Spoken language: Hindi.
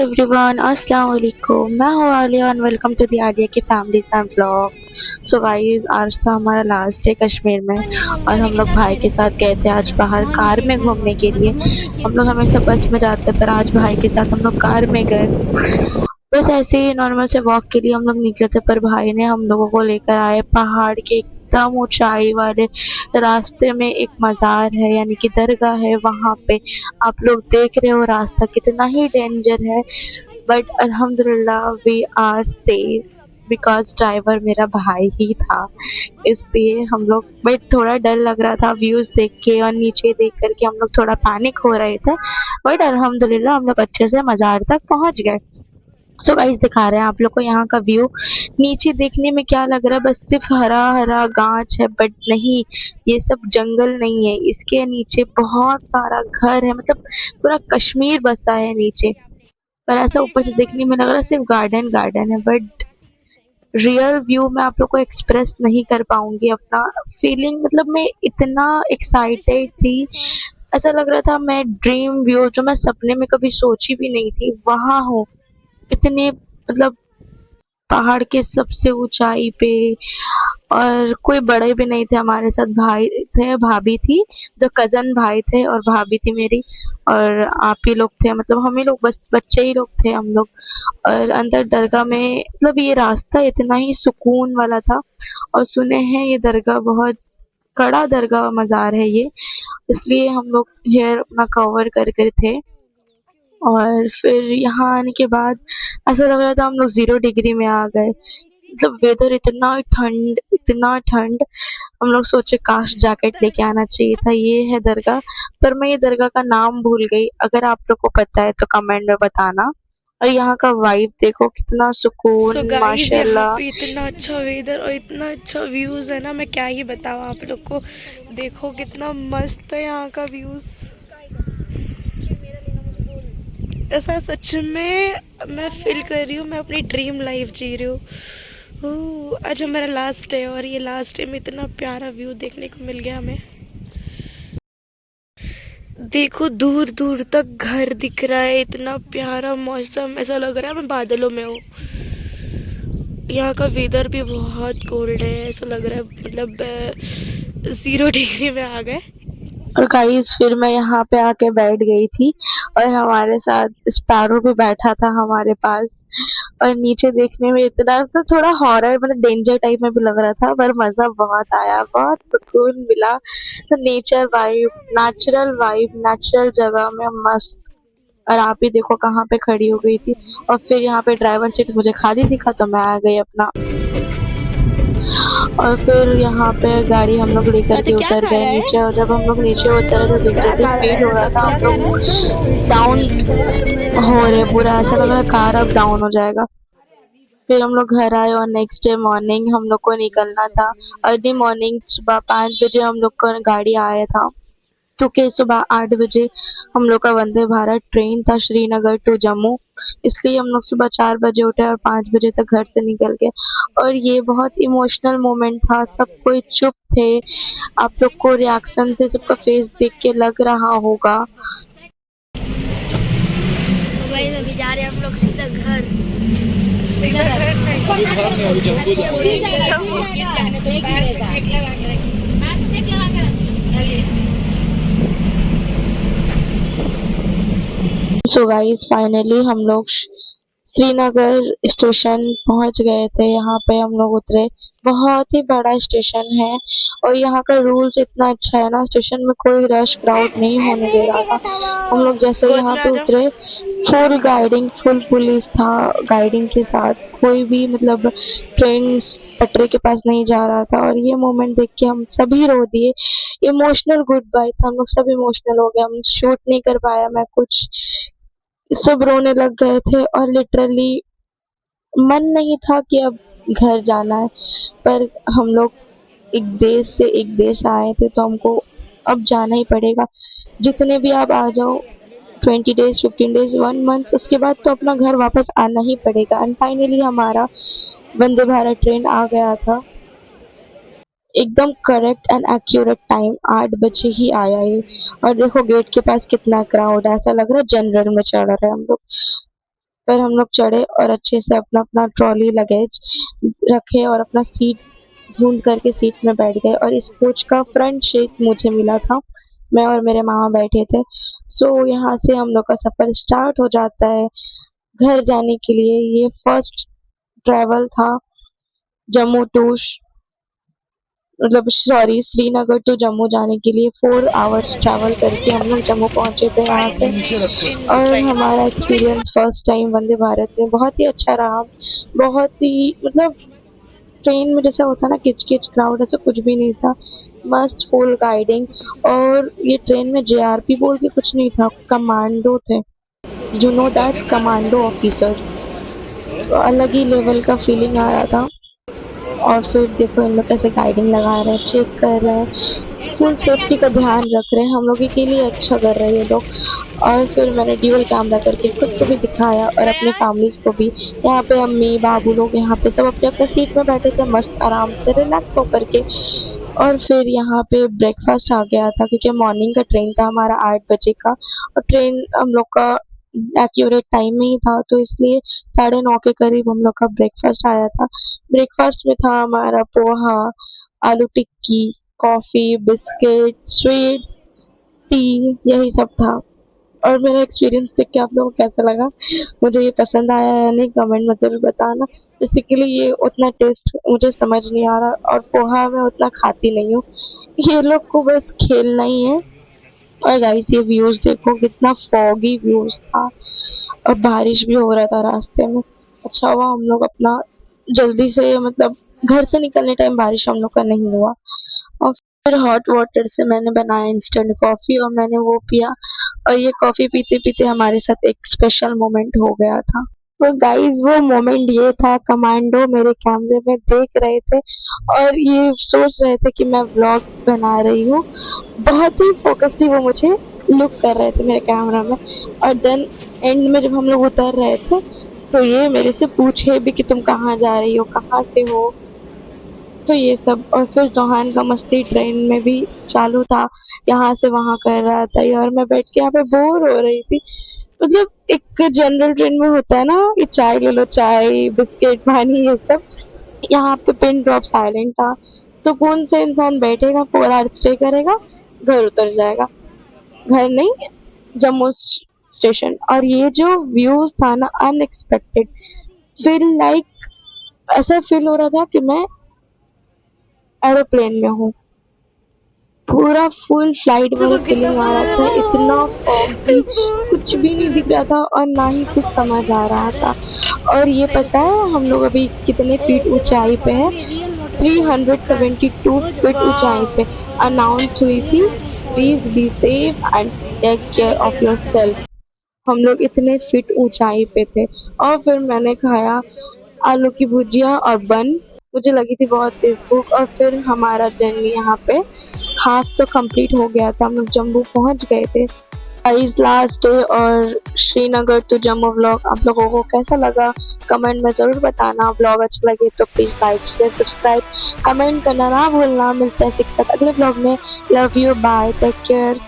एवरीवन, अस्सलाम वालेकुम। मैं हूँ Aaliya and welcome to the Aaliya की families and blog. So guys, आज था हमारा लास्ट डे कश्मीर में और हम लोग भाई के साथ गए थे आज बाहर कार में घूमने के लिए। हम लोग हमेशा बस में जाते हैं पर आज भाई के साथ हम लोग कार में गए। बस ऐसे ही नॉर्मल से वॉक के लिए हम लोग निकले थे पर भाई ने हम लोगों को लेकर आए पहाड़ के एकदम ऊंचाई वाले रास्ते में। एक मज़ार है यानी कि दरगाह है, वहां पे आप लोग देख रहे हो रास्ता कितना ही डेंजर है, बट अल्हम्दुलिल्लाह we are safe because driver मेरा भाई ही था। इसलिए हम लोग, बट थोड़ा डर लग रहा था व्यूज देख के और नीचे देख करके हम लोग थोड़ा पैनिक हो रहे थे, बट अल्हम्दुलिल्लाह हम लोग अच्छे से मज़ार तक पहुंच गए। सो गाइस, दिखा रहे हैं आप लोग को यहाँ का व्यू। नीचे देखने में क्या लग रहा है, बस सिर्फ हरा हरा गांच है, बट नहीं, ये सब जंगल नहीं है। इसके नीचे बहुत सारा घर है, मतलब पूरा कश्मीर बसा है नीचे। पर ऐसा ऊपर से देखने में लग रहा है सिर्फ गार्डन गार्डन है, बट रियल व्यू मैं आप लोग को एक्सप्रेस नहीं कर पाऊंगी अपना फीलिंग। मतलब मैं इतना एक्साइटेड थी, ऐसा लग रहा था मैं ड्रीम व्यू जो मैं सपने में कभी सोची भी नहीं थी वहां हूँ। इतने मतलब पहाड़ के सबसे ऊंचाई पे, और कोई बड़े भी नहीं थे हमारे साथ। भाई थे, भाभी थी, दो कजन भाई थे और भाभी थी मेरी, और आप ही लोग थे, मतलब हम ही लोग, बस बच्चे ही लोग थे हम लोग। और अंदर दरगाह में, मतलब ये रास्ता इतना ही सुकून वाला था। और सुने हैं ये दरगाह बहुत कड़ा दरगाह मज़ार है ये, इसलिए हम लोग हेयर अपना कवर कर कर थे। और फिर यहाँ आने के बाद ऐसा लग रहा था हम लोग 0 डिग्री में आ गए। मतलब वेदर इतना ठंड, हम लोग सोचे काश जैकेट लेके आना चाहिए था। ये है दरगाह, पर मैं ये दरगाह का नाम भूल गई। अगर आप लोग को पता है तो कमेंट में बताना। और यहाँ का वाइब देखो, कितना सो सुकून, गाइस, यहाँ माशाल्लाह। पे इतना अच्छा वेदर और इतना अच्छा व्यूज है ना, मैं क्या ही बताऊँ आप लोग को। देखो कितना मस्त है यहाँ का व्यूज। ऐसा सच में मैं फील कर रही हूँ, मैं अपनी ड्रीम लाइफ जी रही हूँ। आज हमारा लास्ट डे और ये लास्ट डे में इतना प्यारा व्यू देखने को मिल गया हमें। देखो दूर दूर तक घर दिख रहा है, इतना प्यारा मौसम, ऐसा लग रहा है मैं बादलों में हूँ। यहाँ का वेदर भी बहुत कोल्ड है, ऐसा लग रहा है मतलब 0 डिग्री में आ गए। और गाइस, फिर मैं यहाँ पे आके बैठ गई थी और हमारे साथ स्पैरो भी बैठा था हमारे पास। और नीचे देखने में इतना तो थोड़ा हॉरर, मतलब डेंजर टाइप में भी लग रहा था, पर मजा बहुत आया, बहुत सुकून मिला। तो नेचुरल जगह में मस्त। और आप ही देखो कहाँ पे खड़ी हो गई थी। और फिर यहाँ पे ड्राइवर सीट मुझे खाली दिखा तो मैं आ गई अपना। और फिर यहाँ पे गाड़ी हम लोग लेकर तो के क्या उतर खा गए रहा नीचे, और जब हम लोग नीचे उतरे तो क्या लिटरली खा रहा फील हो रहा था है क्या हम खा लोग रहा डाउन हो रहे पूरा। ऐसा लग रहा है कार अब डाउन हो जाएगा। फिर हम लोग घर आए और नेक्स्ट डे मॉर्निंग हम लोग को निकलना था। अर्ली मॉर्निंग सुबह 5 बजे हम लोग का गाड़ी आया था, क्योंकि सुबह 8 बजे हम लोग का वंदे भारत ट्रेन था श्रीनगर टू जम्मू। इसलिए हम लोग सुबह 4 बजे उठे और 5 बजे तक घर से निकल गए। और ये बहुत इमोशनल मोमेंट था, सब कोई चुप थे। आप लोग को रिएक्शन से सबका फेस देख के लग रहा होगा। तो भाई अभी जा रहे हैं हम लोग सीधा घर। सीधा सो गाइस, फाइनली हम लोग श्रीनगर स्टेशन पहुंच गए थे। यहाँ पे हम लोग उतरे। बहुत ही बड़ा स्टेशन है और यहाँ का रूल्स इतना अच्छा है ना, स्टेशन में कोई रश क्राउड नहीं होने दे रहा था। हम लोग जैसे गोद यहाँ में आ पे जाओ। उतरे, फुल गाइडिंग, फुल पुलिस था गाइडिंग के साथ। कोई भी मतलब ट्रेन पटरी के पास नहीं जा रहा था। और ये मोमेंट देख के हम सभी रो दिए। इमोशनल गुड बाय था, हम लोग सब इमोशनल हो गए। हम शूट नहीं कर पाया मैं कुछ, सब रोने लग गए थे। और लिटरली मन नहीं था कि अब घर जाना है, पर हम लोग एक देश से एक देश आए थे तो हमको अब जाना ही पड़ेगा। जितने भी आप आ जाओ, 20 डेज, 15 डेज, 1 मंथ, उसके बाद तो अपना घर वापस आना ही पड़ेगा। एंड फाइनली हमारा वंदे भारत ट्रेन आ गया था, एकदम करेक्ट एंड एक्यूरेट टाइम 8 बजे ही आया ये। और देखो गेट के पास कितना क्राउड है, ऐसा लग रहा है जनरल में चढ़ रहे हैं हम लोग। फिर हम लोग चढ़े और अच्छे से अपना अपना ट्रॉली लगेज रखे और अपना सीट ढूंढ करके सीट में बैठ गए और इस कोच का फ्रंट सीट मुझे मिला था। मैं और मेरे मामा बैठे थे। सो यहाँ से हम लोग का सफर स्टार्ट हो जाता है घर जाने के लिए। ये फर्स्ट ट्रैवल था जम्मू टू मतलब सॉरी श्रीनगर टू जम्मू जाने के लिए 4 आवर्स ट्रैवल करके हम लोग जम्मू पहुंचे थे यहाँ से। और हमारा experience first time Vande Bharat में बहुत ही अच्छा रहा। बहुत ही मतलब ट्रेन में जैसा होता है ना किच किच क्राउड, ऐसा कुछ भी नहीं था। मस्त फुल गाइडिंग। और ये ट्रेन में जेआरपी बोल के कुछ नहीं था, कमांडो थे। You know that, commando officer. तो अलग ही लेवल का फीलिंग आ रहा था। और फिर देखो हम लोग कैसे गाइडिंग लगा रहे हैं, चेक कर रहे हैं, फुल सेफ्टी का ध्यान रख रहे हैं, हम लोग के लिए अच्छा कर रहे हैं ये लोग। और फिर मैंने ड्यूल कैमरा करके खुद को भी दिखाया और अपने फैमिलीज को भी। यहाँ पे अम्मी बाबू लोग यहाँ पे सब अपने अपने सीट में बैठे थे मस्त आराम से रिलैक्स होकर के। और फिर यहाँ पे ब्रेकफास्ट आ गया था क्योंकि मॉर्निंग का ट्रेन था हमारा 8 बजे का। और ट्रेन हम लोग का एक्यूरेट टाइम में ही था, तो इसलिए 9:30 के करीब हम लोग का ब्रेकफास्ट आया था। ब्रेकफास्ट में था हमारा पोहा, आलू टिक्की, कॉफी, बिस्किट, स्वीट, टी, यही सब था। और मेरा एक्सपीरियंस देख के आप लोगों को कैसा लगा, मुझे ये पसंद आया या नहीं कमेंट में जरूर बताना। बेसिकली ये उतना टेस्ट मुझे समझ नहीं आ रहा और पोहा मैं उतना खाती नहीं हूँ। ये लोग को बस खेलना ही है। और गाइस ये व्यूज देखो, कितना फॉगी व्यूज था और बारिश भी हो रहा था रास्ते में। अच्छा हुआ हम लोग अपना जल्दी से मतलब घर से निकलने टाइम बारिश हम लोग का नहीं हुआ। और फिर हॉट वाटर से मैंने बनाया इंस्टेंट कॉफी और मैंने वो पिया। और ये कॉफी पीते पीते हमारे साथ एक स्पेशल मोमेंट हो गया था। तो गाइस वो मोमेंट ये था, कमांडो मेरे कैमरे में देख रहे थे और ये सोच रहे थे कि मैं व्लॉग बना रही हूँ। बहुत ही फोकसली वो मुझे लुक कर रहे थे मेरे कैमरा में। और देन एंड में जब हम लोग उतर रहे थे तो ये मेरे से पूछे भी कि तुम कहाँ जा रही हो, कहाँ से हो, तो ये सब। और फिर जोहान का मस्ती ट्रेन में भी चालू था, यहाँ से वहाँ कर रहा था और मैं बैठ के यहाँ पे बोर हो रही थी। मतलब एक जनरल ट्रेन में होता है ना कि चाय ले लो, चाय बिस्किट पानी ये सब। यहाँ पे पिन ड्रॉप साइलेंट था। सुकून से इंसान बैठेगा, 4 आवर स्टे करेगा, घर उतर जाएगा। घर नहीं, जम्मू स्टेशन। और ये जो व्यूज था ना अनएक्सपेक्टेड, फील लाइक ऐसा फील हो रहा था कि मैं एरोप्लेन में हूँ। पूरा फुल फ्लाइट वाला फीलिंग आ रहा था, इतना फॉगी, कुछ भी नहीं दिख रहा था और ना ही कुछ समझ आ रहा था। और ये पता है हम लोग अभी कितने फीट ऊंचाई पे है? 372 फीट ऊंचाई पे अनाउंस हुई थी, please be safe and take care of yourself. हम लोग इतने फीट ऊंचाई पे थे। और फिर मैंने खाया आलू की भुजिया और बन। मुझे लगी थी बहुत तेज भूख। और फिर हमारा जर्नी यहाँ पे हाफ तो कंप्लीट हो गया था, हम लोग जम्मू पहुंच गए थे। गाइस लास्ट डे और श्रीनगर टू जम्मू व्लॉग आप लोगों को कैसा लगा कमेंट में जरूर बताना। व्लॉग अच्छा लगे तो please like share subscribe comment करना ना भूलना। मिलते हैं शिक्षक अगले व्लॉग में। Love you, bye, take care.